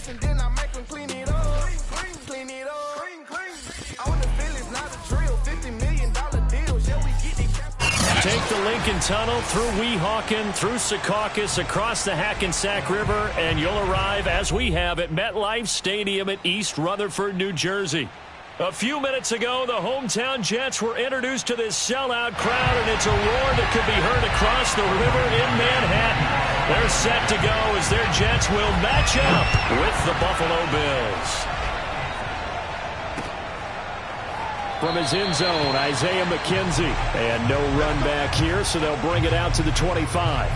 and then I make them clean it up. Clean it up. I want to feel it's not a drill. $50 million deals. Yeah, we get it. Take the Lincoln Tunnel through Weehawken, through Secaucus, across the Hackensack River, and you'll arrive, as we have, at MetLife Stadium at East Rutherford, New Jersey. A few minutes ago, the hometown Jets were introduced to this sellout crowd, and it's a roar that could be heard across the river in Manhattan. They're set to go as their Jets will match up with the Buffalo Bills. From his end zone, Isaiah McKenzie. And no run back here, so they'll bring it out to the 25.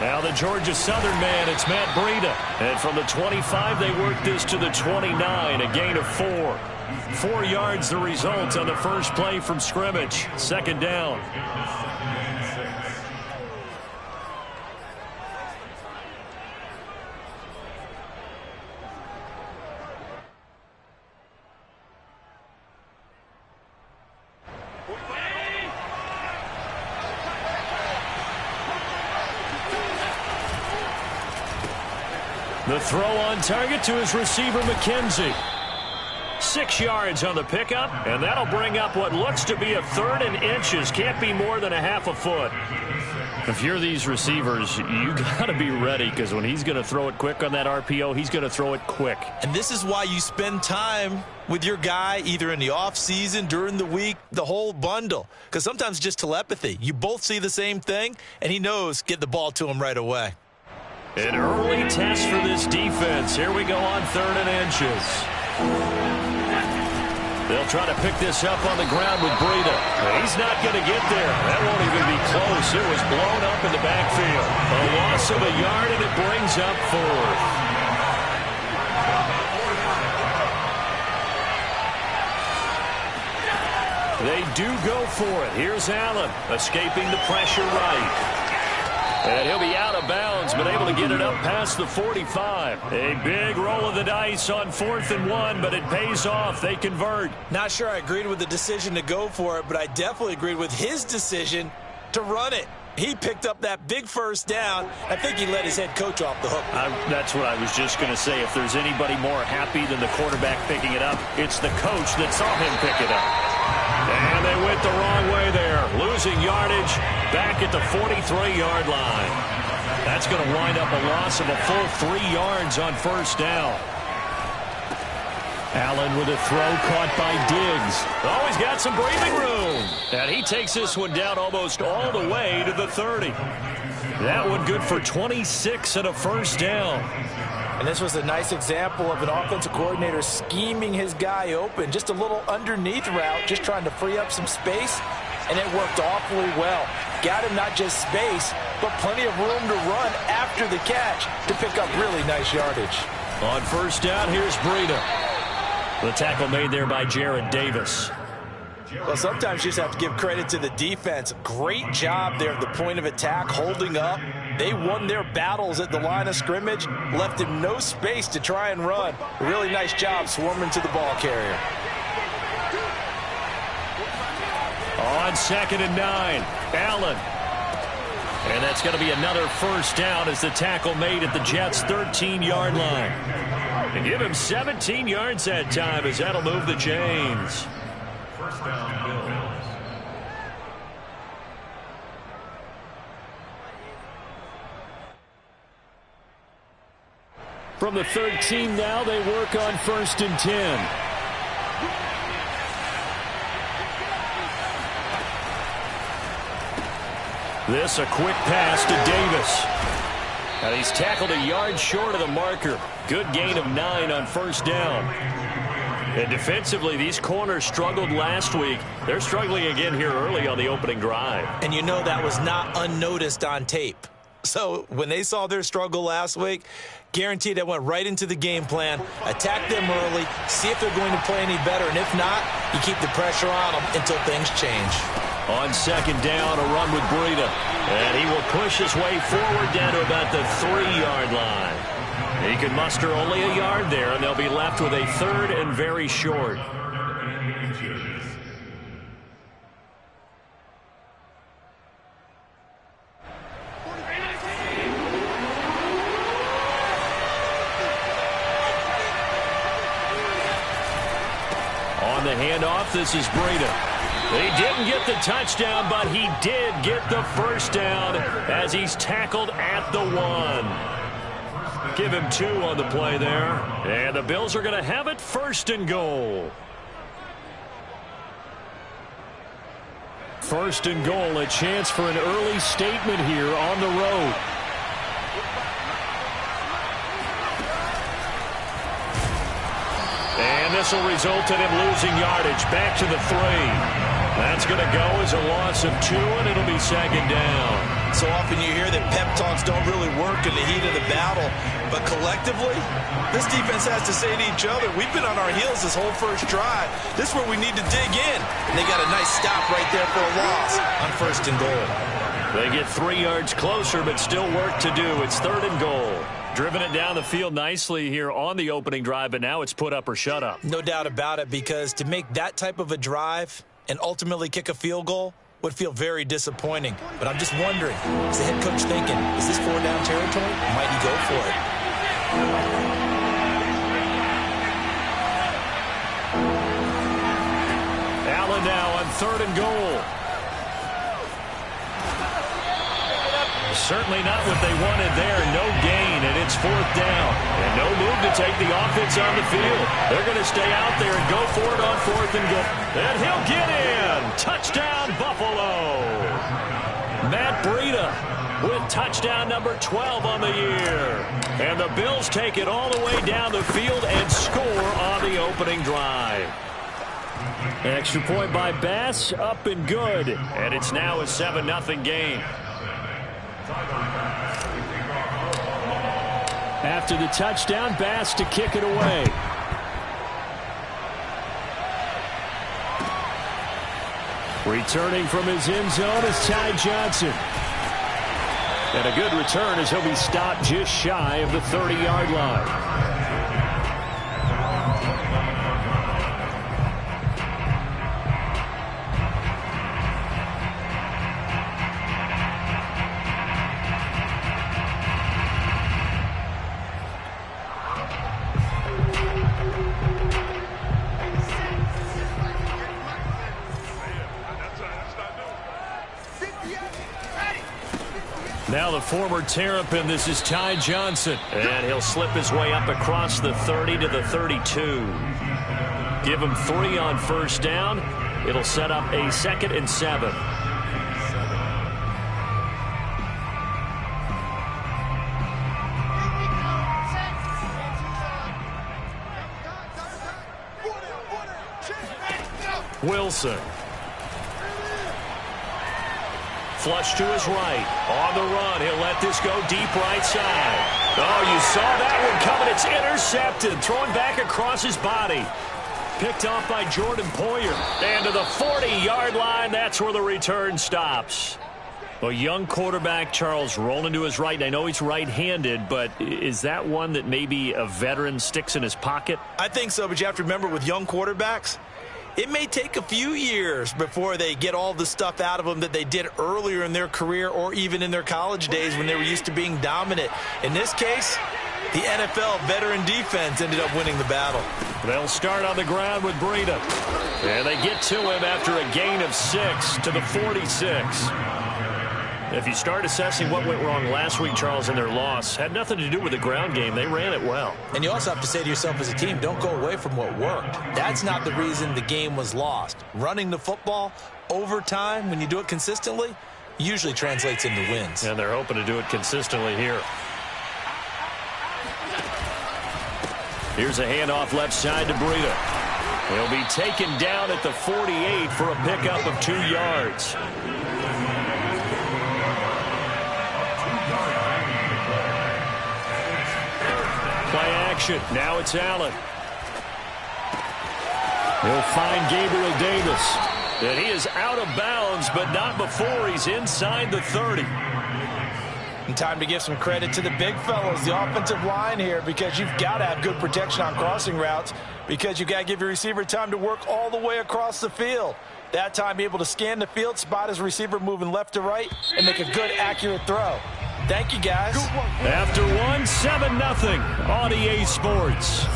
Now the Georgia Southern man, it's Matt Breida. And from the 25, they work this to the 29, a gain of 4. 4 yards the result on the first play from scrimmage. Second down. The throw on target to his receiver, McKenzie. 6 yards on the pickup, and that'll bring up what looks to be a third and inches. Can't be more than a half a foot. If you're these receivers, you got to be ready, because when he's going to throw it quick on that RPO, he's going to throw it quick. And this is why you spend time with your guy, either in the offseason, during the week, the whole bundle. Because sometimes just telepathy. You both see the same thing, and he knows get the ball to him right away. An early test for this defense. Here we go on third and inches. They'll try to pick this up on the ground with Breida. He's not going to get there. That won't even be close. It was blown up in the backfield. A loss of a yard, and it brings up 4th. They do go for it. Here's Allen, escaping the pressure right. And he'll be out of bounds, but able to get it up past the 45. A big roll of the dice on 4th and 1, but it pays off. They convert. Not sure I agreed with the decision to go for it, but I definitely agreed with his decision to run it. He picked up that big first down. I think he let his head coach off the hook. That's what I was just going to say. If there's anybody more happy than the quarterback picking it up, it's the coach that saw him pick it up. And they went the wrong way there. Losing yardage back at the 43-yard line. That's going to wind up a loss of a full 3 yards on first down. Allen with a throw caught by Diggs. Oh, he's got some breathing room. And he takes this one down almost all the way to the 30. That one good for 26 and a first down. And this was a nice example of an offensive coordinator scheming his guy open. Just a little underneath route, just trying to free up some space, and it worked awfully well. Got him not just space, but plenty of room to run after the catch to pick up really nice yardage. On first down, here's Breida. The tackle made there by Jared Davis. Well, sometimes you just have to give credit to the defense. Great job there at the point of attack, holding up. They won their battles at the line of scrimmage, left him no space to try and run. A really nice job swarming to the ball carrier. On 2nd and 9, Allen. And that's going to be another first down as the tackle made at the Jets' 13-yard line. And give him 17 yards that time as that'll move the chains. First down, Bills. From the 13 now, they work on 1st and 10. This a quick pass to Davis. And he's tackled a yard short of the marker. Good gain of 9 on first down. And defensively, these corners struggled last week. They're struggling again here early on the opening drive. And you know that was not unnoticed on tape. So when they saw their struggle last week, guaranteed they went right into the game plan, attack them early, see if they're going to play any better, and if not, you keep the pressure on them until things change. On second down, a run with Breida. And he will push his way forward down to about the 3-yard line. He can muster only a yard there, and they'll be left with a third and very short. On the handoff, this is Breida. He didn't get the touchdown, but he did get the first down as he's tackled at the 1. Give him 2 on the play there. And the Bills are going to have it first and goal. First and goal, a chance for an early statement here on the road. And this will result in him losing yardage. Back to the 3. That's going to go as a loss of 2, and it'll be second down. So often you hear that pep talks don't really work in the heat of the battle, but collectively, this defense has to say to each other, we've been on our heels this whole first drive. This is where we need to dig in. And they got a nice stop right there for a loss on first and goal. They get 3 yards closer, but still work to do. It's third and goal. Driven it down the field nicely here on the opening drive, but now it's put up or shut up. No doubt about it, because to make that type of a drive and ultimately kick a field goal would feel very disappointing. But I'm just wondering, is the head coach thinking, is this 4-down territory? Might he go for it? Allen now on third and goal. Certainly not what they wanted there. No gain, and it's 4th down. And no move to take the offense on the field. They're going to stay out there and go for it on 4th and goal. And he'll get in. Touchdown, Buffalo. Matt Breida with touchdown number 12 on the year. And the Bills take it all the way down the field and score on the opening drive. Extra point by Bass, up and good. And it's now a 7-0 game. After the touchdown, Bass to kick it away. Returning from his end zone is Ty Johnson. And a good return as he'll be stopped just shy of the 30-yard line. Now the former Terrapin, this is Ty Johnson. And he'll slip his way up across the 30 to the 32. Give him 3 on first down. It'll set up a 2nd and 7. Wilson. Flush to his right. On the run. He'll let this go deep right side. Oh, you saw that one coming. It's intercepted. Thrown back across his body. Picked off by Jordan Poyer. And to the 40-yard line, that's where the return stops. A young quarterback, Charles, rolling to his right. I know he's right-handed, but is that one that maybe a veteran sticks in his pocket? I think so, but you have to remember with young quarterbacks, it may take a few years before they get all the stuff out of them that they did earlier in their career or even in their college days when they were used to being dominant. In this case, the NFL veteran defense ended up winning the battle. They'll start on the ground with Breida. And they get to him after a gain of 6 to the 46. If you start assessing what went wrong last week, Charles, in their loss, had nothing to do with the ground game. They ran it well. And you also have to say to yourself as a team, don't go away from what worked. That's not the reason the game was lost. Running the football over time, when you do it consistently, usually translates into wins. And they're hoping to do it consistently here. Here's a handoff left side to Breida. He'll be taken down at the 48 for a pickup of 2 yards. action. Now it's Allen. He'll find Gabriel Davis. And he is out of bounds, but not before he's inside the 30. And time to give some credit to the big fellows, the offensive line here, because you've got to have good protection on crossing routes, because you've got to give your receiver time to work all the way across the field. That time, be able to scan the field, spot his receiver moving left to right, and make a good, accurate throw. Thank you, guys. After 7-0 on EA Sports.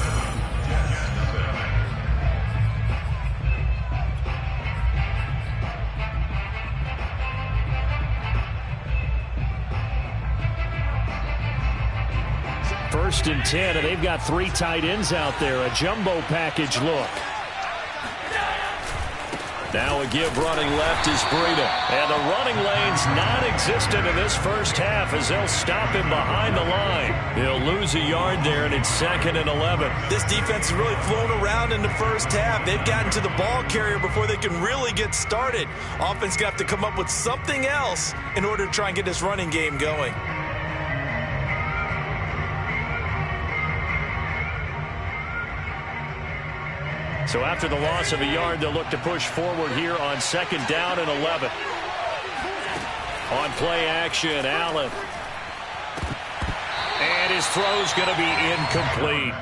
First and 10, and they've got 3 tight ends out there. A jumbo package look. Now a give running left is Breida. And the running lane's non-existent in this first half as they'll stop him behind the line. He'll lose a yard there, and it's 2nd and 11. This defense has really flown around in the first half. They've gotten to the ball carrier before they can really get started. Offense got to come up with something else in order to try and get this running game going. So after the loss of a yard, they'll look to push forward here on 2nd down and 11. On play action, Allen. And his throw's going to be incomplete.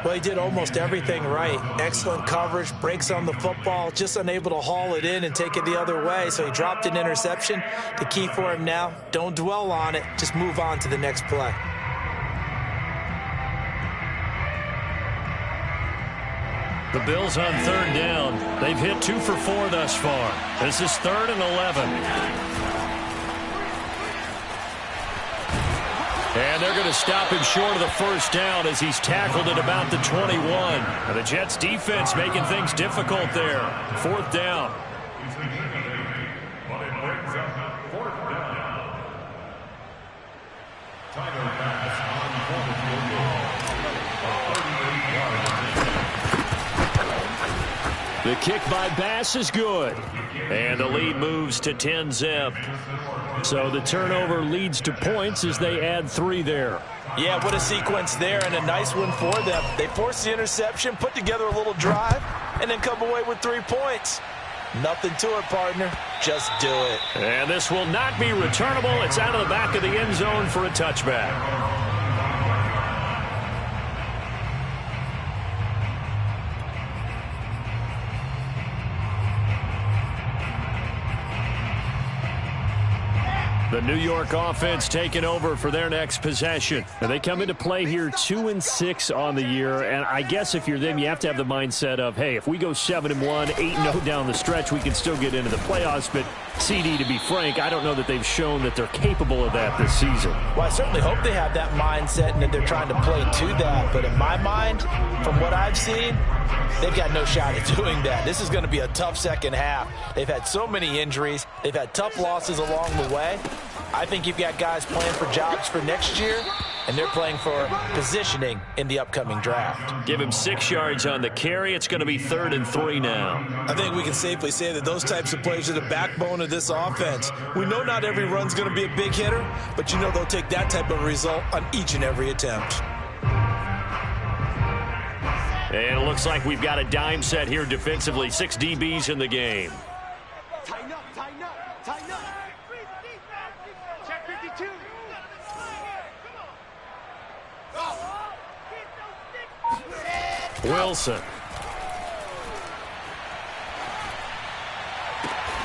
Well, he did almost everything right. Excellent coverage, breaks on the football, just unable to haul it in and take it the other way. So he dropped an interception. The key for him now, don't dwell on it. Just move on to the next play. The Bills on 3rd down. They've hit 2 for 4 thus far. This is 3rd and 11. And they're going to stop him short of the first down as he's tackled at about the 21. And the Jets defense making things difficult there. 4th down. The kick by Bass is good. And the lead moves to 10-zip. So the turnover leads to points as they add 3 there. Yeah, what a sequence there, and a nice one for them. They force the interception, put together a little drive, and then come away with 3 points. Nothing to it, partner. Just do it. And this will not be returnable. It's out of the back of the end zone for a touchback. The New York offense taking over for their next possession. And they come into play here 2-6 on the year. And I guess if you're them, you have to have the mindset of, hey, if we go 7-1, 8-0 down the stretch, we can still get into the playoffs. But CD, to be frank, I don't know that they've shown that they're capable of that this season. Well, I certainly hope they have that mindset and that they're trying to play to that. But in my mind, from what I've seen, they've got no shot at doing that. This is going to be a tough second half. They've had so many injuries. They've had tough losses along the way. I think you've got guys playing for jobs for next year, and they're playing for positioning in the upcoming draft. Give him 6 yards on the carry. It's going to be 3rd and 3 now. I think we can safely say that those types of plays are the backbone of this offense. We know not every run's going to be a big hitter, but you know they'll take that type of result on each and every attempt. And it looks like we've got a dime set here defensively. 6 DBs in the game. Tighten up, tighten up, tighten up. Check 52. Wilson.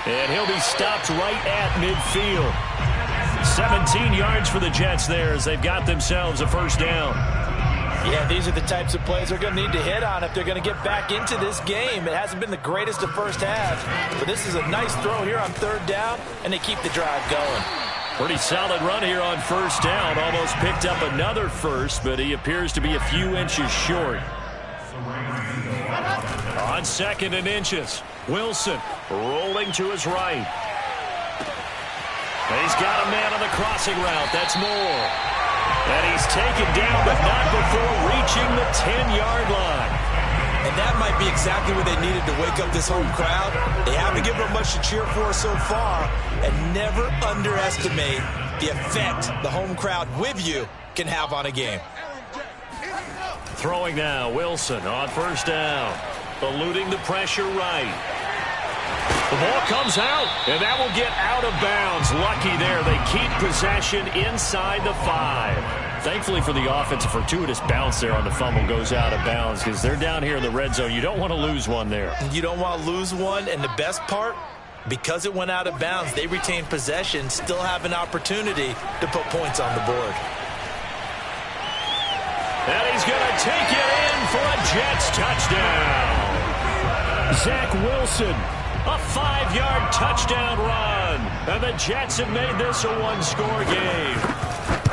And he'll be stopped right at midfield. 17 yards for the Jets there as they've got themselves a first down. Yeah, these are the types of plays they're going to need to hit on if they're going to get back into this game. It hasn't been the greatest of first halves, but this is a nice throw here on 3rd down, and they keep the drive going. Pretty solid run here on first down. Almost picked up another first, but he appears to be a few inches short. On 2nd and inches, Wilson rolling to his right. He's got a man on the crossing route. That's Moore. And he's taken down, but not before reaching the 10-yard line. And that might be exactly what they needed to wake up this home crowd. They haven't given them much to cheer for so far, and never underestimate the effect the home crowd with you can have on a game. Throwing now, Wilson on first down. Eluding the pressure right. The ball comes out, and that will get out of bounds. Lucky there. They keep possession inside the 5. Thankfully for the offense, a fortuitous bounce there on the fumble goes out of bounds because they're down here in the red zone. You don't want to lose one there. You don't want to lose one, and the best part, because it went out of bounds, they retain possession, still have an opportunity to put points on the board. And he's going to take it in for a Jets touchdown. Zach Wilson, a 5-yard touchdown run. And the Jets have made this a one-score game.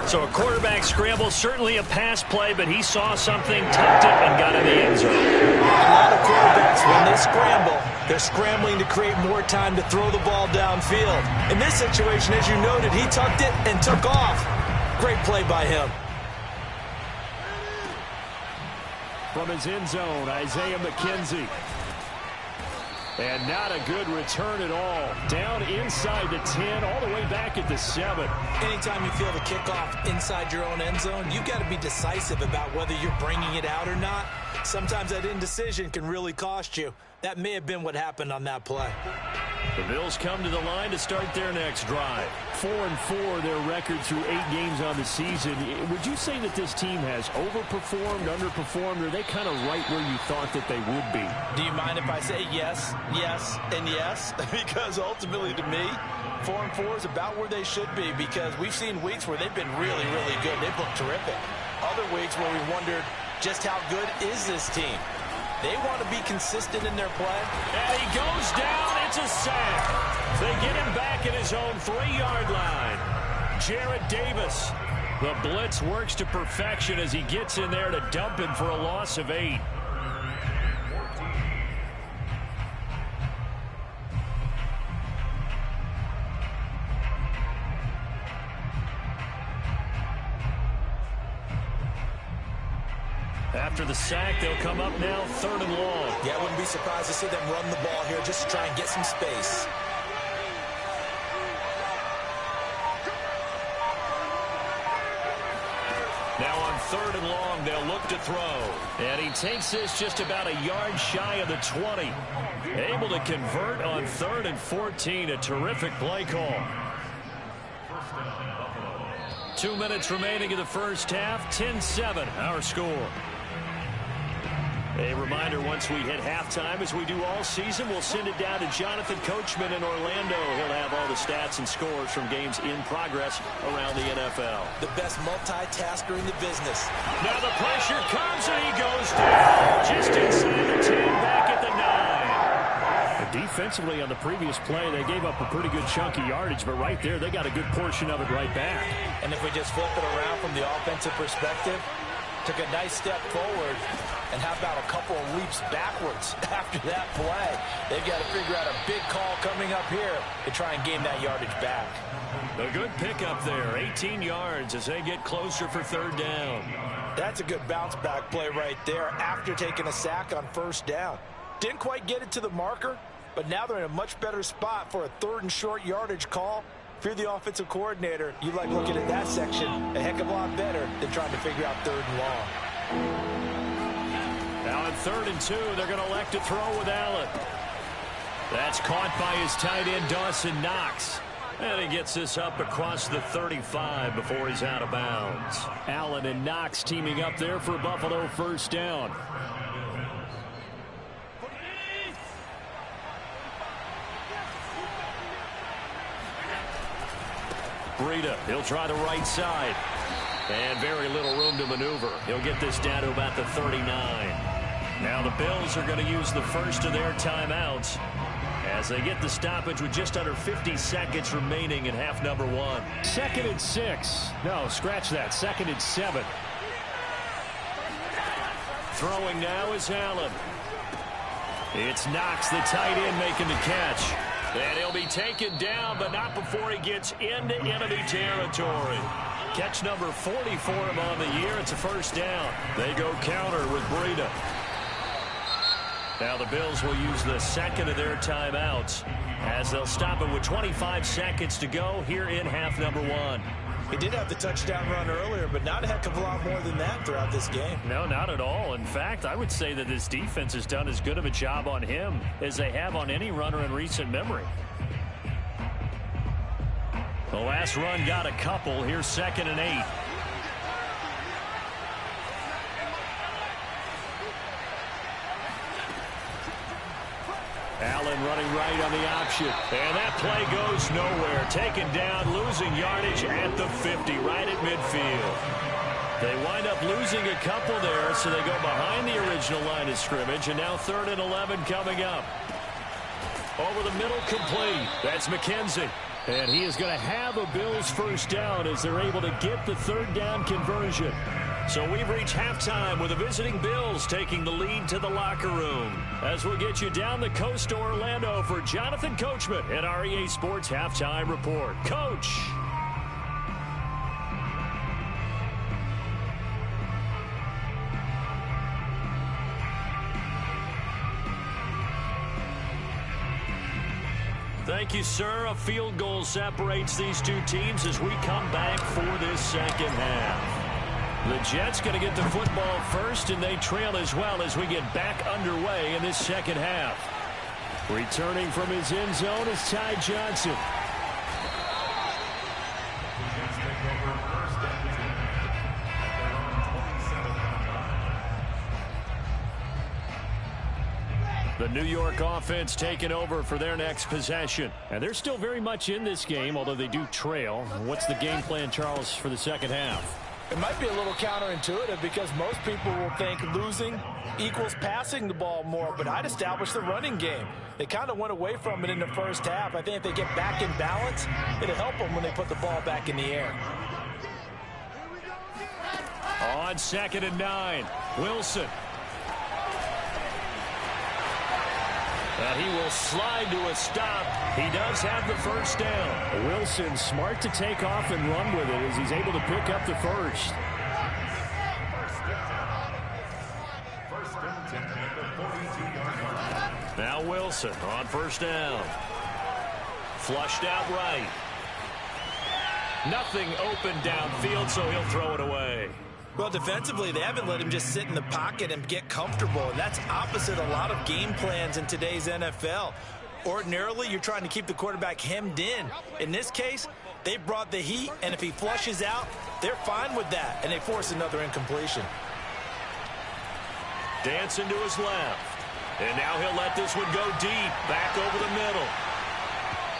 So a quarterback scramble, certainly a pass play, but he saw something, tucked it, and got in the end zone. A lot of quarterbacks, when they scramble, they're scrambling to create more time to throw the ball downfield. In this situation, as you noted, he tucked it and took off. Great play by him. From his end zone, Isaiah McKenzie. And not a good return at all. Down inside the 10, all the way back at the 7. Anytime you feel the kickoff inside your own end zone, you've got to be decisive about whether you're bringing it out or not. Sometimes that indecision can really cost you. That may have been what happened on that play. The Bills come to the line to start their next drive. 4-4, their record through 8 games on the season. Would you say that this team has overperformed, underperformed, or are they kind of right where you thought that they would be? Do you mind if I say yes, yes, and yes? Because ultimately to me, 4-4 is about where they should be because we've seen weeks where they've been really, really good. They've looked terrific. Other weeks where we wondered just how good is this team. They want to be consistent in their play. And he goes down. It's a sack. They get him back at his own 3-yard line. Jarrett Davis. The blitz works to perfection as he gets in there to dump him for a loss of 8. After the sack, they'll come up now 3rd and long. Yeah, I wouldn't be surprised to see them run the ball here just to try and get some space. Now on 3rd and long, they'll look to throw. And he takes this just about a yard shy of the 20. Able to convert on 3rd and 14. A terrific play call. 2 minutes remaining in the first half. 10-7, our score. A reminder, once we hit halftime, as we do all season, we'll send it down to Jonathan Coachman in Orlando. He'll have all the stats and scores from games in progress around the NFL. The best multitasker in the business. Now the pressure comes, and he goes down. Just inside the 10, back at the 9. Defensively on the previous play, they gave up a pretty good chunk of yardage, but right there, they got a good portion of it right back. And if we just flip it around from the offensive perspective, took a nice step forward, and how about a couple of leaps backwards after that play? They've got to figure out a big call coming up here to try and gain that yardage back. A good pickup there, 18 yards as they get closer for 3rd down. That's a good bounce back play right there after taking a sack on 1st down. Didn't quite get it to the marker, but now they're in a much better spot for a 3rd and short yardage call. If you're the offensive coordinator, you like looking at that section a heck of a lot better than trying to figure out 3rd and long. Now on 3rd and 2, they're going to elect to throw with Allen. That's caught by his tight end, Dawson Knox. And he gets this up across the 35 before he's out of bounds. Allen and Knox teaming up there for Buffalo 1st down. Breida, he'll try the right side. And very little room to maneuver. He'll get this down to about the 39. Now the Bills are going to use the first of their timeouts as they get the stoppage with just under 50 seconds remaining in half number 1. 2nd and 6. No, scratch that. 2nd and 7. Throwing now is Allen. It's Knox, the tight end, making the catch. And he'll be taken down, but not before he gets into enemy territory. Catch number 40 for him on the year. It's a 1st down. They go counter with Breida. Now the Bills will use the 2nd of their timeouts as they'll stop it with 25 seconds to go here in half number 1. He did have the touchdown run earlier, but not a heck of a lot more than that throughout this game. No, not at all. In fact, I would say that this defense has done as good of a job on him as they have on any runner in recent memory. The last run got a couple. Here's 2nd and 8. Allen running right on the option. And that play goes nowhere. Taken down, losing yardage at the 50, right at midfield. They wind up losing a couple there, so they go behind the original line of scrimmage, and now 3rd and 11 coming up. Over the middle, complete. That's McKenzie. And he is going to have a Bills first down as they're able to get the 3rd down conversion. So we've reached halftime with the visiting Bills taking the lead to the locker room. As we'll get you down the coast to Orlando for Jonathan Coachman at REA Sports Halftime Report. Coach. Thank you, sir. A field goal separates these two teams as we come back for this second half. The Jets going to get the football first, and they trail as well as we get back underway in this second half. Returning from his end zone is Ty Johnson. The New York offense taking over for their next possession. And they're still very much in this game, although they do trail. What's the game plan, Charles, for the second half? It might be a little counterintuitive because most people will think losing equals passing the ball more, but I'd establish the running game. They kind of went away from it in the first half. I think if they get back in balance, it'll help them when they put the ball back in the air. On 2nd and 9, Wilson. And he will slide to a stop. He does have the first down. Wilson smart to take off and run with it as he's able to pick up the first. Now Wilson on first down. Flushed out right. Nothing open downfield, so he'll throw it away. Well, defensively, they haven't let him just sit in the pocket and get comfortable, and that's opposite a lot of game plans in today's NFL. Ordinarily, you're trying to keep the quarterback hemmed in. In this case, they brought the heat, and if he flushes out, they're fine with that, and they force another incompletion. Dancing to his left. And now he'll let this one go deep, back over the middle.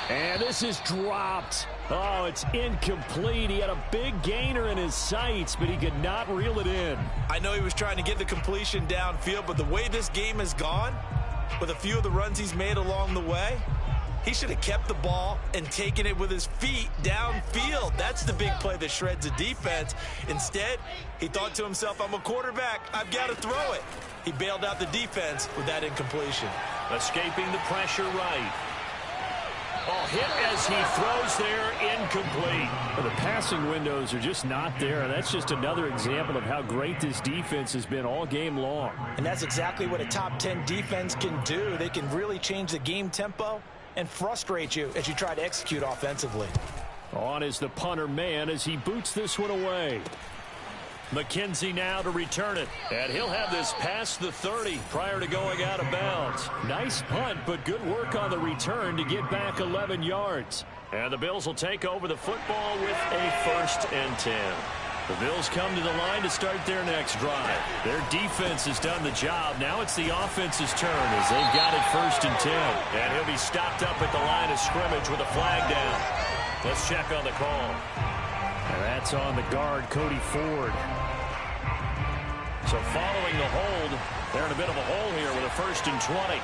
And this is dropped. Oh, it's incomplete. He had a big gainer in his sights, but he could not reel it in. I know he was trying to get the completion downfield, but the way this game has gone, with a few of the runs he's made along the way, he should have kept the ball and taken it with his feet downfield. That's the big play that shreds a defense. Instead, he thought to himself, I'm a quarterback. I've got to throw it. He bailed out the defense with that incompletion. Escaping the pressure right. Oh, hit as he throws there, incomplete. Well, the passing windows are just not there. That's just another example of how great this defense has been all game long. And that's exactly what a top 10 defense can do. They can really change the game tempo and frustrate you as you try to execute offensively. On is the punter man as he boots this one away. McKenzie now to return it. And he'll have this past the 30 prior to going out of bounds. Nice punt, but good work on the return to get back 11 yards. And the Bills will take over the football with a 1st and 10. The Bills come to the line to start their next drive. Their defense has done the job. Now it's the offense's turn as they've got it 1st and 10. And he'll be stopped up at the line of scrimmage with a flag down. Let's check on the call. And that's on the guard, Cody Ford. So following the hold, they're in a bit of a hole here with a 1st and 20.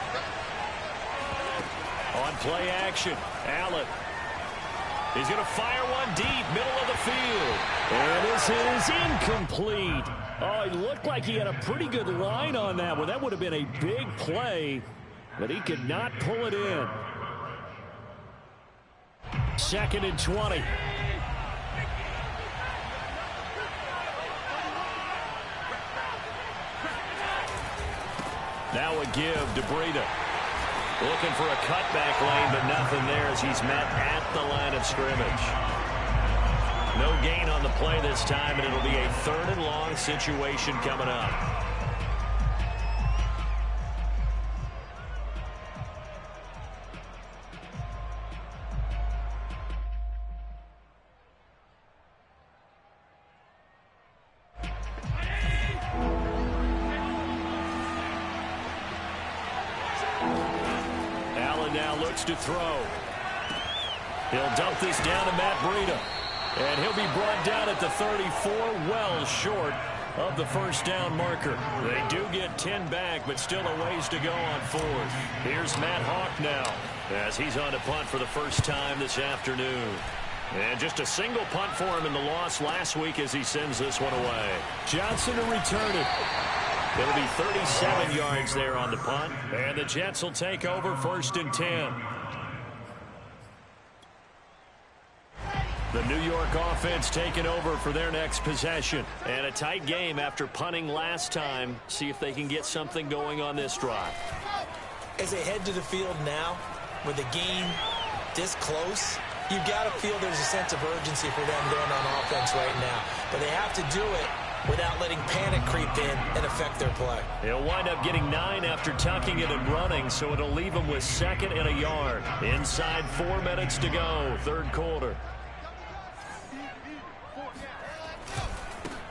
On play action, Allen. He's going to fire one deep, middle of the field. And this is incomplete. Oh, it looked like he had a pretty good line on that one. That would have been a big play, but he could not pull it in. 2nd and 20. Now a give to Breida. Looking for a cutback lane, but nothing there as he's met at the line of scrimmage. No gain on the play this time, and it'll be a 3rd and long situation coming up. Allen now looks to throw. He'll dump this down to Matt Breida. And he'll be brought down at the 34, well short of the first down marker. They do get 10 back, but still a ways to go on 4th. Here's Matt Hawk now as he's on to punt for the first time this afternoon. And just a single punt for him in the loss last week as he sends this one away. Johnson to return it. It'll be 37 yards there on the punt. And the Jets will take over 1st and 10. The New York offense taking over for their next possession. And a tight game after punting last time. See if they can get something going on this drive. As they head to the field now, with the game this close, you've got to feel there's a sense of urgency for them going on offense right now. But they have to do it without letting panic creep in and affect their play. He'll wind up getting 9 after tucking it and running, so it'll leave him with 2nd and a yard. Inside 4 minutes to go, 3rd quarter.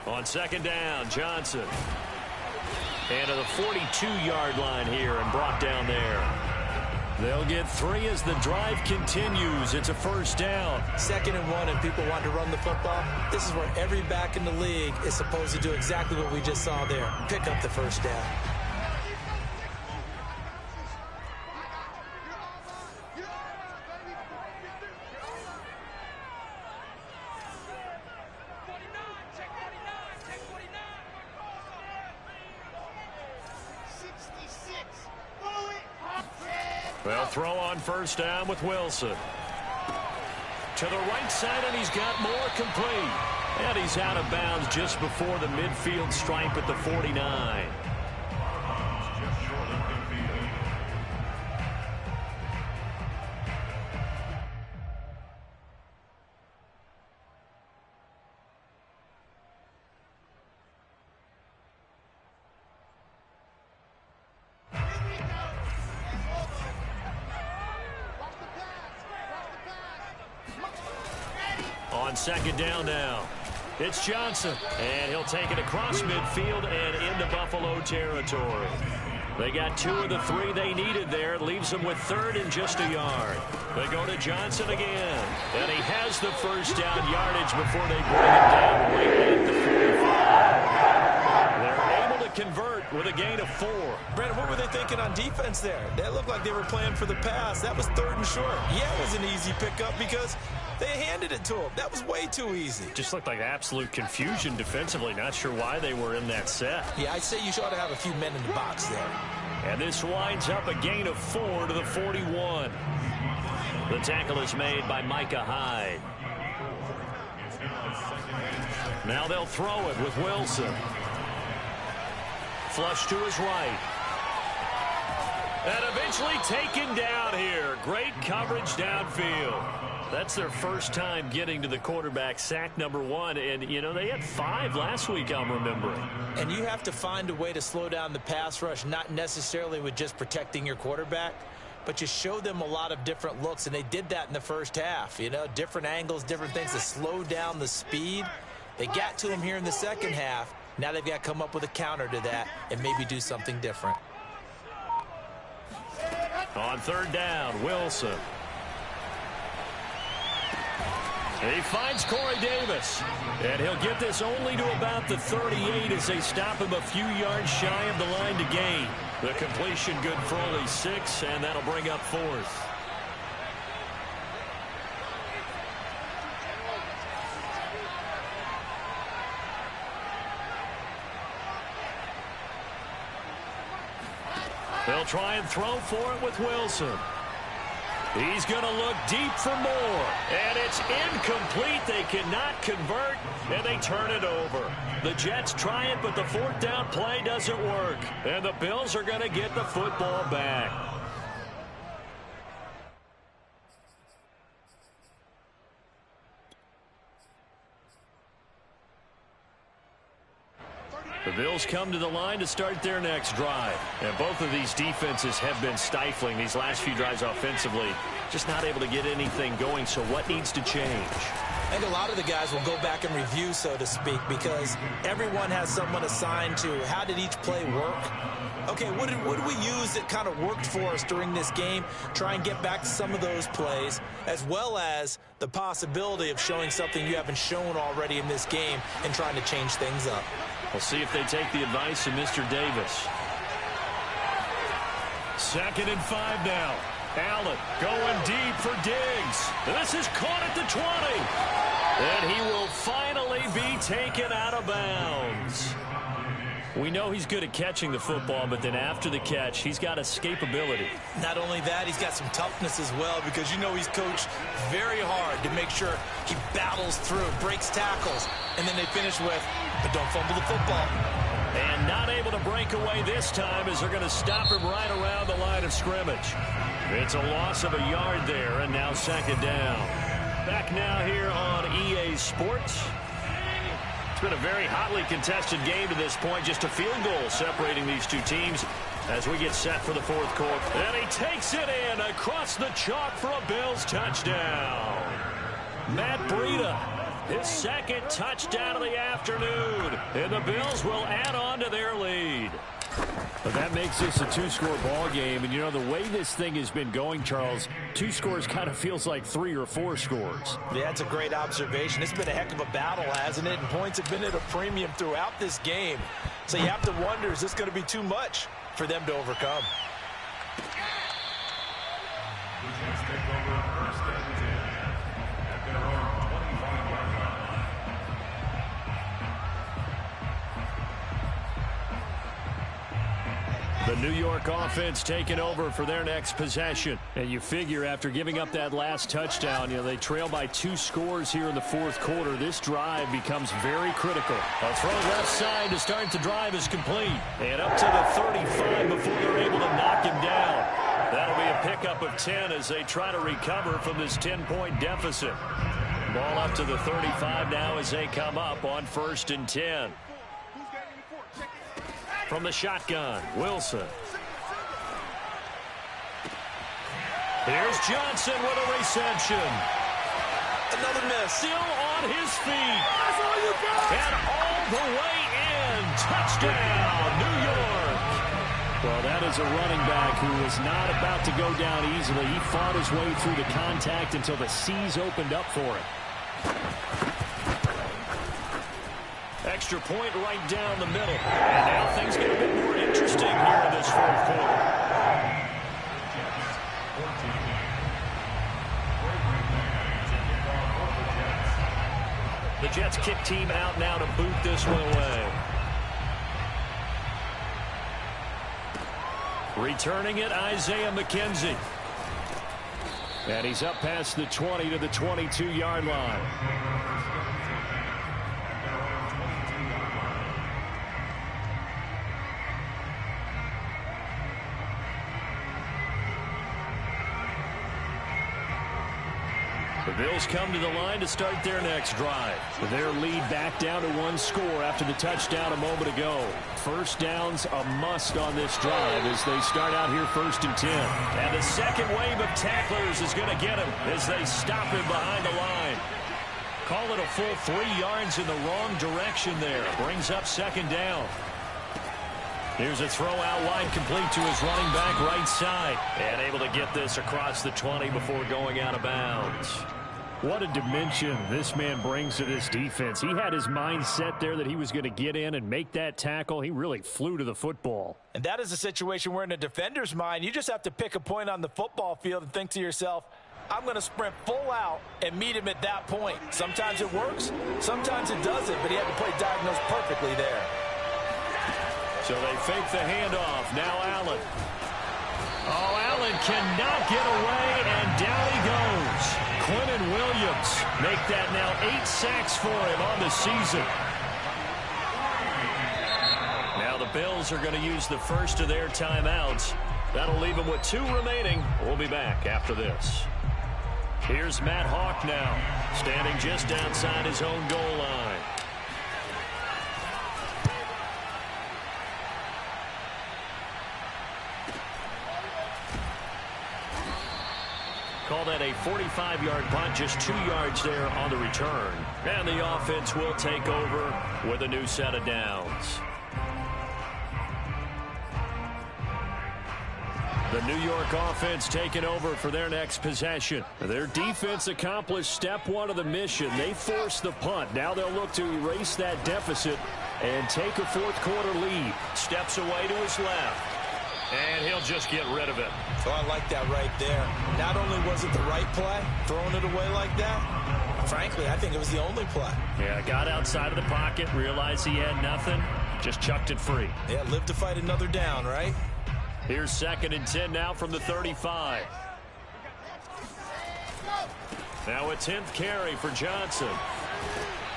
On 2nd down, Johnson. And to the 42-yard line here and brought down there. They'll get 3 as the drive continues. It's a 1st down. 2nd and 1 and people want to run the football. This is where every back in the league is supposed to do exactly what we just saw there. Pick up the 1st down. They'll throw on 1st down with Wilson. To the right side, and he's got more complete. And he's out of bounds just before the midfield stripe at the 49. On 2nd down now, it's Johnson, and he'll take it across midfield and into Buffalo territory. They got 2 of the 3 they needed there. It leaves them with 3rd and just a yard. They go to Johnson again, and he has the 1st down yardage before they bring him down right at the 45. They're able to convert with a gain of 4. Brandon, what were they thinking on defense there? That looked like they were playing for the pass. That was 3rd and short. Yeah, it was an easy pickup because they handed it to him. That was way too easy. Just looked like absolute confusion defensively. Not sure why they were in that set. Yeah, I'd say you ought to have a few men in the box there. And this winds up a gain of 4 to the 41. The tackle is made by Micah Hyde. Now they'll throw it with Wilson. Flush to his right. And eventually taken down here. Great coverage downfield. That's their first time getting to the quarterback, sack number 1. And, you know, they had 5 last week, I'm remembering. And you have to find a way to slow down the pass rush, not necessarily with just protecting your quarterback, but you show them a lot of different looks, and they did that in the first half. You know, different angles, different things to slow down the speed. They got to him here in the second half. Now they've got to come up with a counter to that and maybe do something different. On 3rd down, Wilson. He finds Corey Davis, and he'll get this only to about the 38 as they stop him a few yards shy of the line to gain. The completion good for only 6, and that'll bring up 4th. They'll try and throw for it with Wilson. He's going to look deep for more. And it's incomplete. They cannot convert, and they turn it over. The Jets try it, but the 4th down play doesn't work. And the Bills are going to get the football back. Bills come to the line to start their next drive. And both of these defenses have been stifling these last few drives offensively. Just not able to get anything going, so what needs to change? I think a lot of the guys will go back and review, so to speak, because everyone has someone assigned to how did each play work. Okay, what did we use that kind of worked for us during this game? Try and get back to some of those plays, as well as the possibility of showing something you haven't shown already in this game and trying to change things up. We'll see if they take the advice of Mr. Davis. 2nd and 5 now. Allen going deep for Diggs. This is caught at the 20. And he will finally be taken out of bounds. We know he's good at catching the football, but then after the catch, he's got escapability. Not only that, he's got some toughness as well, because you know he's coached very hard to make sure he battles through, breaks tackles, and then they finish with, but don't fumble the football. And not able to break away this time as they're going to stop him right around the line of scrimmage. It's a loss of a yard there, and now 2nd down. Back now here on EA Sports. It's been a very hotly contested game to this point. Just a field goal separating these two teams as we get set for the 4th quarter. And he takes it in across the chalk for a Bills touchdown. Matt Breida, his 2nd touchdown of the afternoon. And the Bills will add on to their lead. But that makes this a 2-score ball game. And, you know, the way this thing has been going, Charles, 2 scores kind of feels like 3 or 4 scores. Yeah, that's a great observation. It's been a heck of a battle, hasn't it? And points have been at a premium throughout this game. So you have to wonder, is this going to be too much for them to overcome? The New York offense taking over for their next possession. And you figure after giving up that last touchdown, you know, they trail by 2 scores here in the 4th quarter. This drive becomes very critical. A throw left side to start the drive is complete. And up to the 35 before they're able to knock him down. That'll be a pickup of 10 as they try to recover from this 10-point deficit. Ball up to the 35 now as they come up on 1st and 10. From the shotgun, Wilson. Here's Johnson with a reception. Another miss. Still on his feet. That's all you got. And all the way in. Touchdown, New York. Well, that is a running back who was not about to go down easily. He fought his way through the contact until the seas opened up for him. Extra point right down the middle. And now things get a bit more interesting here in this 4th quarter. The Jets kick team out now to boot this one away. Returning it, Isaiah McKenzie. And he's up past the 20 to the 22-yard line. The Bills come to the line to start their next drive. Their lead back down to 1 score after the touchdown a moment ago. 1st down's a must on this drive as they start out here 1st and 10. And the 2nd wave of tacklers is going to get him as they stop him behind the line. Call it a full 3 yards in the wrong direction there. Brings up 2nd down. Here's a throw out wide, complete to his running back right side. And able to get this across the 20 before going out of bounds. What a dimension this man brings to this defense. He had his mind set there that he was going to get in and make that tackle. He really flew to the football. And that is a situation where in a defender's mind, you just have to pick a point on the football field and think to yourself, I'm going to sprint full out and meet him at that point. Sometimes it works, sometimes it doesn't, but he had to play diagonals perfectly there. So they fake the handoff. Now Allen. Oh, Allen cannot get away, and down he goes. Quentin Williams make that now 8 sacks for him on the season. Now the Bills are going to use the first of their timeouts. That'll leave them with 2 remaining. We'll be back after this. Here's Matt Hawk now, standing just outside his own goal line. Call that a 45-yard punt, just 2 yards there on the return. And the offense will take over with a new set of downs. The New York offense taking over for their next possession. Their defense accomplished step 1 of the mission. They forced the punt. Now they'll look to erase that deficit and take a fourth-quarter lead. Steps away to his left. And he'll just get rid of it. Oh, I like that right there. Not only was it the right play, throwing it away like that, frankly, I think it was the only play. Yeah, got outside of the pocket, realized he had nothing, just chucked it free. Yeah, live to fight another down, right? Here's 2nd and 10 now from the 35. Now a 10th carry for Johnson.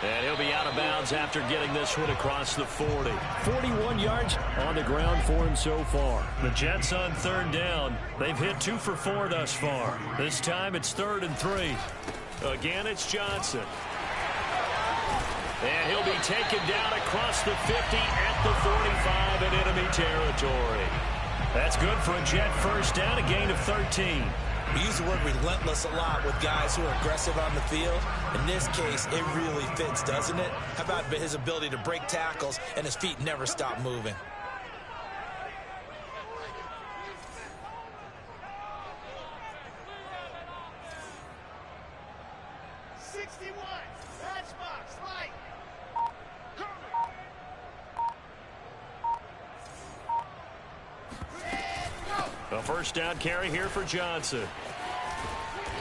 And he'll be out of bounds after getting this one across the 40. 41 yards on the ground for him so far. The Jets on 3rd down. They've hit 2 for 4 thus far. This time it's 3rd and 3. Again, it's Johnson. And he'll be taken down across the 50 at the 45 in enemy territory. That's good for a Jet first down, a gain of 13. We use the word relentless a lot with guys who are aggressive on the field. In this case, it really fits, doesn't it? How about his ability to break tackles and his feet never stop moving? A first down carry here for Johnson.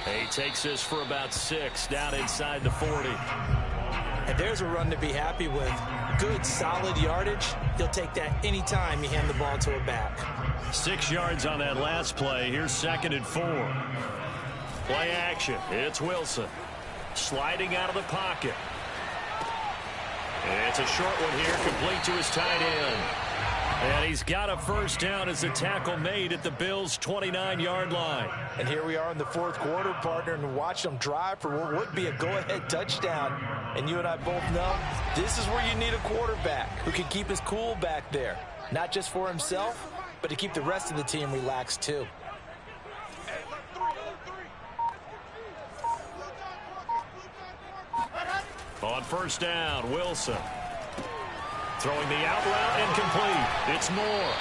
He takes this for about 6 down inside the 40. And there's a run to be happy with. Good, solid yardage. He'll take that anytime you hand the ball to a back. 6 yards on that last play. Here's 2nd and 4. Play action. It's Wilson. Sliding out of the pocket. And it's a short one here, complete to his tight end. And he's got a first down as a tackle made at the Bills' 29-yard line. And here we are in the 4th quarter, partner, and watch them drive for what would be a go-ahead touchdown. And you and I both know this is where you need a quarterback who can keep his cool back there. Not just for himself, but to keep the rest of the team relaxed too. On first down, Wilson. Throwing the out route incomplete. It's Moore.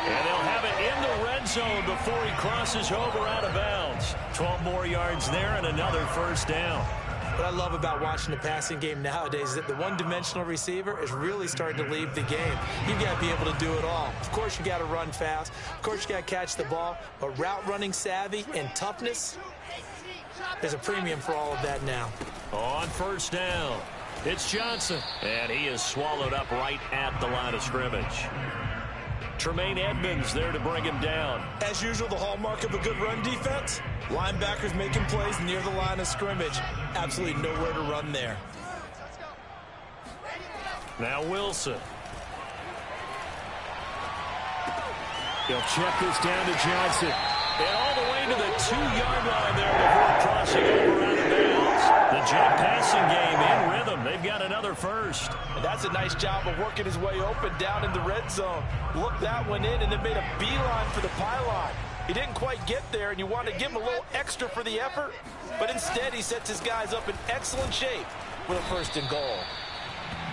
And they'll have it in the red zone before he crosses over out of bounds. 12 more yards there and another first down. What I love about watching the passing game nowadays is that the one-dimensional receiver is really starting to leave the game. You've got to be able to do it all. Of course, you got to run fast. Of course, you got to catch the ball. But route running savvy and toughness, there's a premium for all of that now. On first down, it's Johnson. And he is swallowed up right at the line of scrimmage. Tremaine Edmonds there to bring him down. As usual, the hallmark of a good run defense, linebackers making plays near the line of scrimmage. Absolutely nowhere to run there. Now Wilson. He'll check this down to Johnson. And all the way to the 2-yard line there before crossing over out of bounds. The Jet passing game in rhythm. They've got another first. And that's a nice job of working his way open down in the red zone. Looked that one in and then made a beeline for the pylon. He didn't quite get there, and you want to give him a little extra for the effort. But instead, he sets his guys up in excellent shape with a first and goal.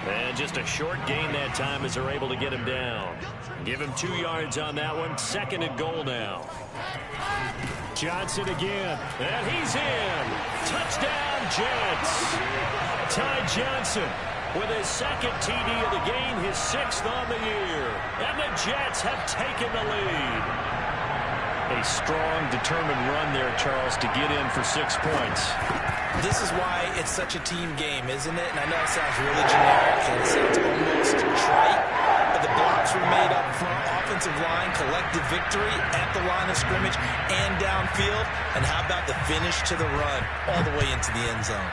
And just a short gain that time as they're able to get him down. Give him 2 yards on that one. 2nd and goal now. Johnson again. And he's in. Touchdown, Jets. Ty Johnson with his 2nd TD of the game, his 6th on the year. And the Jets have taken the lead. A strong, determined run there, Charles, to get in for 6 points. This is why it's such a team game, isn't it? And I know it sounds really generic and it sounds almost trite, but the blocks were made up front, offensive line, collective victory at the line of scrimmage and downfield. And how about the finish to the run all the way into the end zone?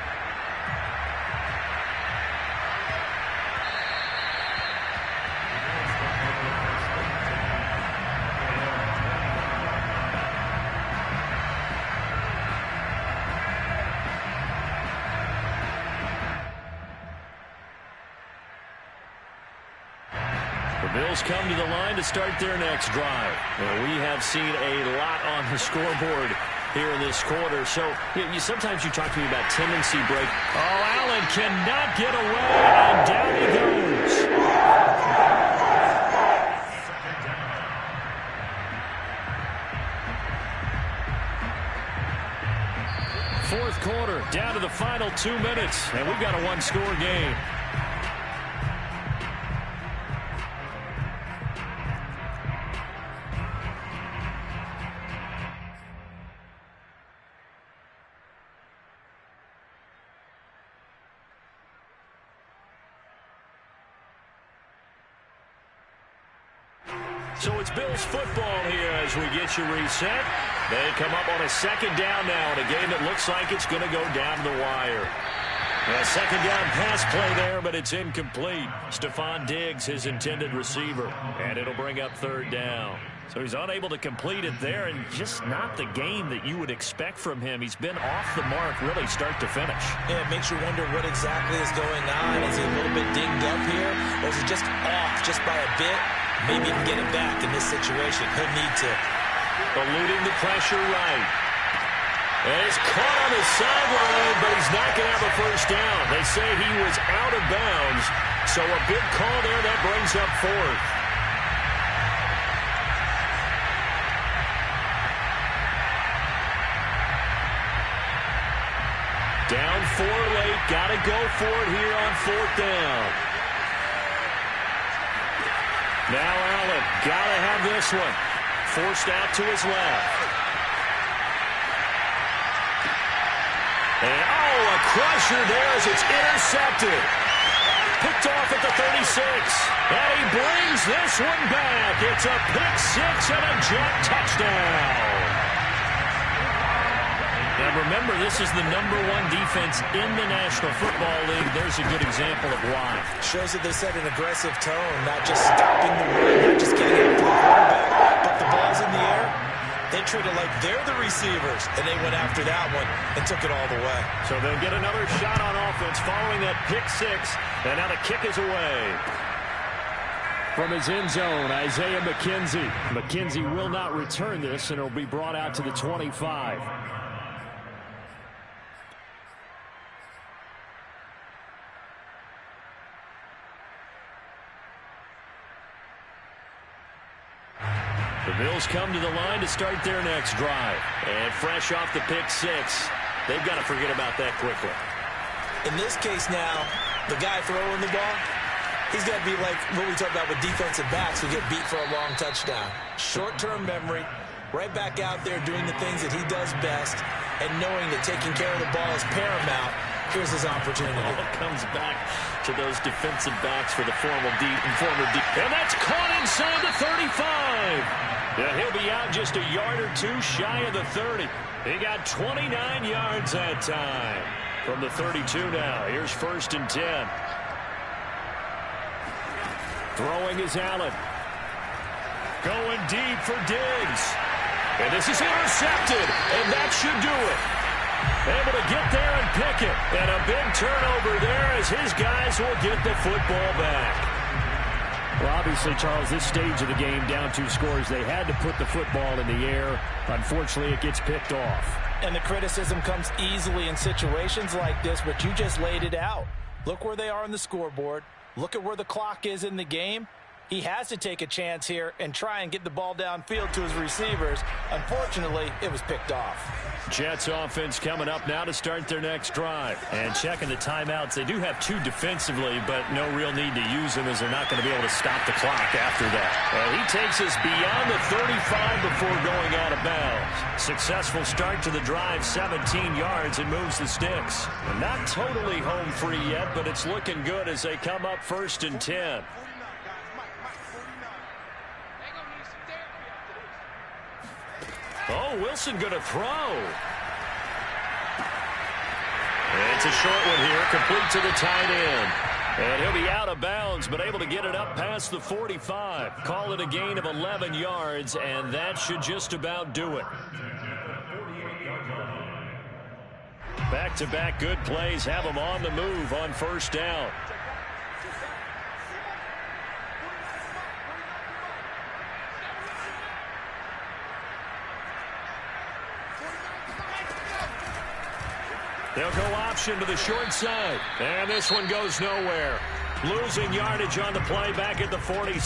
Bills come to the line to start their next drive. And we have seen a lot on the scoreboard here in this quarter. So sometimes you talk to me about tendency break. Oh, Allen cannot get away, and down he goes. Fourth quarter, down to the final 2 minutes, and we've got a one-score game. So it's Bills football here as we get you reset. They come up on a second down now in a game that looks like it's going to go down to the wire. A second down pass play there, but it's incomplete. Stephon Diggs, his intended receiver, and it'll bring up third down. So he's unable to complete it there, and just not the game that you would expect from him. He's been off the mark really start to finish. Yeah, it makes you wonder what exactly is going on. Is he a little bit dinged up here, or is he just off just by a bit? Maybe he can get it back in this situation. He'll need to. Eluding the pressure right. And he's caught on the sideline, but he's not going to have a first down. They say he was out of bounds, so a big call there that brings up fourth. Down 4 late, got to go for it here on fourth down. Now Allen, got to have this one. Forced out to his left. And, a crusher there as it's intercepted. Picked off at the 36. And he brings this one back. It's a pick six and a jet touchdown. And remember, this is the #1 defense in the National Football League. There's a good example of why. Shows that they set an aggressive tone, not just stopping the run, not just getting after the quarterback, but the ball's in the air. They treat it like they're the receivers, and they went after that one and took it all the way. So they'll get another shot on offense following that pick six, and now the kick is away. From his end zone, Isaiah McKenzie. McKenzie will not return this, and it'll be brought out to the 25. The Bills come to the line to start their next drive. And fresh off the pick six, they've got to forget about that quickly. In this case now, the guy throwing the ball, he's got to be like what we talk about with defensive backs who get beat for a long touchdown. Short-term memory, right back out there doing the things that he does best, and knowing that taking care of the ball is paramount. Here's his opportunity. It comes back to those defensive backs for the former deep. And that's caught inside the 35. Yeah, he'll be out just a yard or two shy of the 30. He got 29 yards that time. From the 32 now. Here's 1st and 10. Throwing is Allen. Going deep for Diggs. And this is intercepted. And that should do it. Able to get there and pick it. And a big turnover there as his guys will get the football back. Well, obviously, Charles, this stage of the game, down 2 scores, they had to put the football in the air. Unfortunately, it gets picked off. And the criticism comes easily in situations like this, but you just laid it out. Look where they are on the scoreboard. Look at where the clock is in the game. He has to take a chance here and try and get the ball downfield to his receivers. Unfortunately, it was picked off. Jets offense coming up now to start their next drive. And checking the timeouts. They do have 2 defensively, but no real need to use them as they're not going to be able to stop the clock after that. And he takes us beyond the 35 before going out of bounds. Successful start to the drive, 17 yards, and moves the sticks. And not totally home free yet, but it's looking good as they come up 1st and 10. Oh, Wilson going to throw. And it's a short one here, complete to the tight end. And he'll be out of bounds, but able to get it up past the 45. Call it a gain of 11 yards, and that should just about do it. Back-to-back good plays have them on the move on 1st down. They'll go option to the short side. And this one goes nowhere. Losing yardage on the play back at the 46.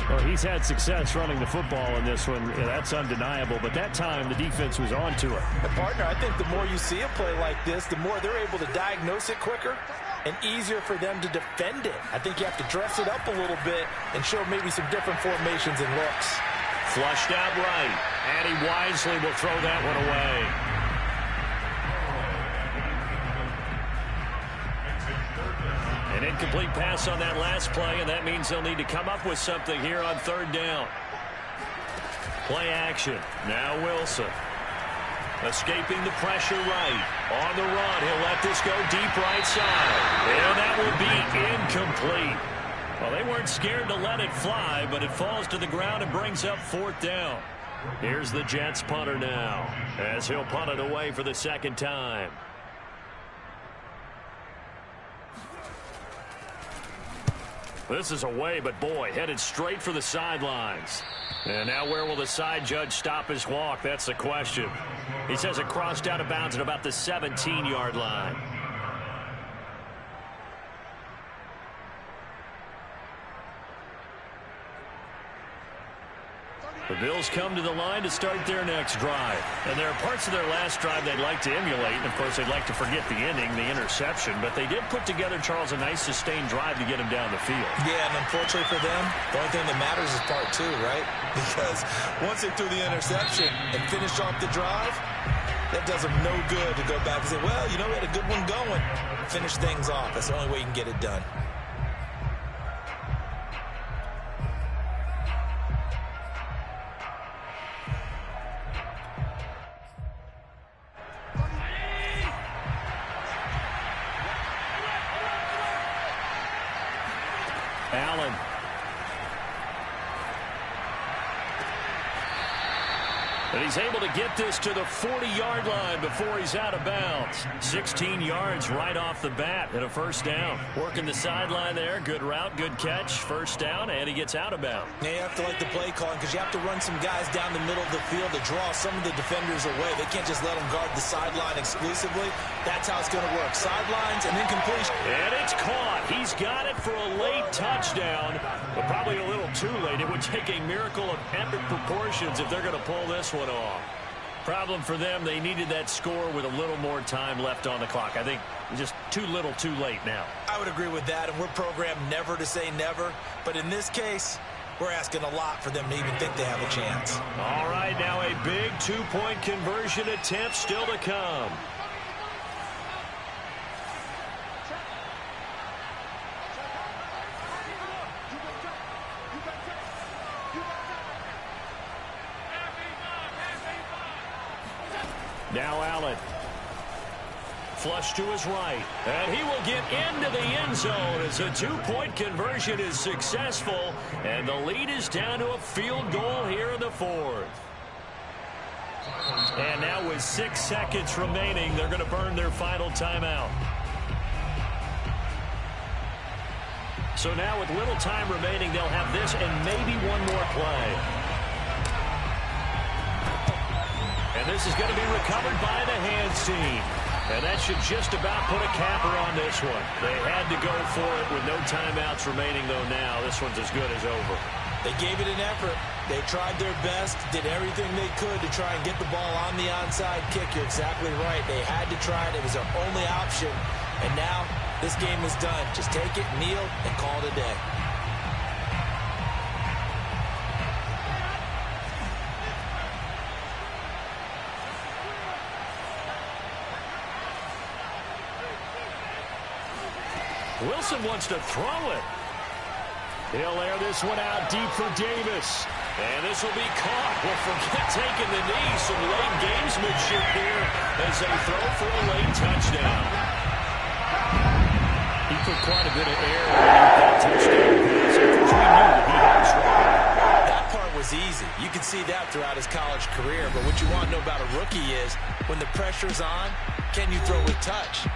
Well, he's had success running the football in this one. Yeah, that's undeniable. But that time, the defense was on to it. And partner, I think the more you see a play like this, the more they're able to diagnose it quicker and easier for them to defend it. I think you have to dress it up a little bit and show maybe some different formations and looks. Flushed out right. And he wisely will throw that one away. An incomplete pass on that last play, and that means they'll need to come up with something here on third down. Play action. Now Wilson. Escaping the pressure right. On the run. He'll let this go deep right side. And that will be incomplete. Well, they weren't scared to let it fly, but it falls to the ground and brings up fourth down. Here's the Jets punter now, as he'll punt it away for the second time. This is away, but boy, headed straight for the sidelines. And now where will the side judge stop his walk? That's the question. He says it crossed out of bounds at about the 17-yard line. The Bills come to the line to start their next drive. And there are parts of their last drive they'd like to emulate. And, of course, they'd like to forget the ending, the interception. But they did put together, Charles, a nice sustained drive to get him down the field. Yeah, and unfortunately for them, the only thing that matters is part two, right? Because once they threw the interception and finished off the drive, that does them no good to go back and say, well, you know, we had a good one going. Finish things off. That's the only way you can get it done. Allen. And he's able to get this to the 40-yard line before he's out of bounds. 16 yards right off the bat and a first down. Working the sideline there. Good route, good catch. First down, and he gets out of bounds. Yeah, you have to like the play calling because you have to run some guys down the middle of the field to draw some of the defenders away. They can't just let them guard the sideline exclusively. That's how it's going to work. Sidelines and then completion. And it's caught. He's got it for a late touchdown, but probably a little too late. It would take a miracle of epic proportions if they're going to pull this one off. Problem for them, they needed that score with a little more time left on the clock. I think just too little too late now. I would agree with that, and we're programmed never to say never. But in this case, we're asking a lot for them to even think they have a chance. All right, now a big two-point conversion attempt still to come. Now Allen. Flush to his right. And he will get into the end zone as a two-point conversion is successful. And the lead is down to a field goal here in the fourth. And now with 6 seconds remaining, they're going to burn their final timeout. So now with little time remaining, they'll have this and maybe one more play. And this is going to be recovered by the hands team. And that should just about put a capper on this one. They had to go for it with no timeouts remaining, though, now. This one's as good as over. They gave it an effort. They tried their best, did everything they could to try and get the ball on the onside kick. You're exactly right. They had to try it. It was their only option. And now this game is done. Just take it, kneel, and call it a day. Wilson wants to throw it. He'll air this one out deep for Davis. And this will be caught. Well, forget taking the knee. Some late gamesmanship here as they throw for a late touchdown. He put quite a bit of air underneath that touchdown pass. Of course, we knew that he had trouble. That part was easy. You can see that throughout his college career. But what you want to know about a rookie is when the pressure's on, can you throw with touch?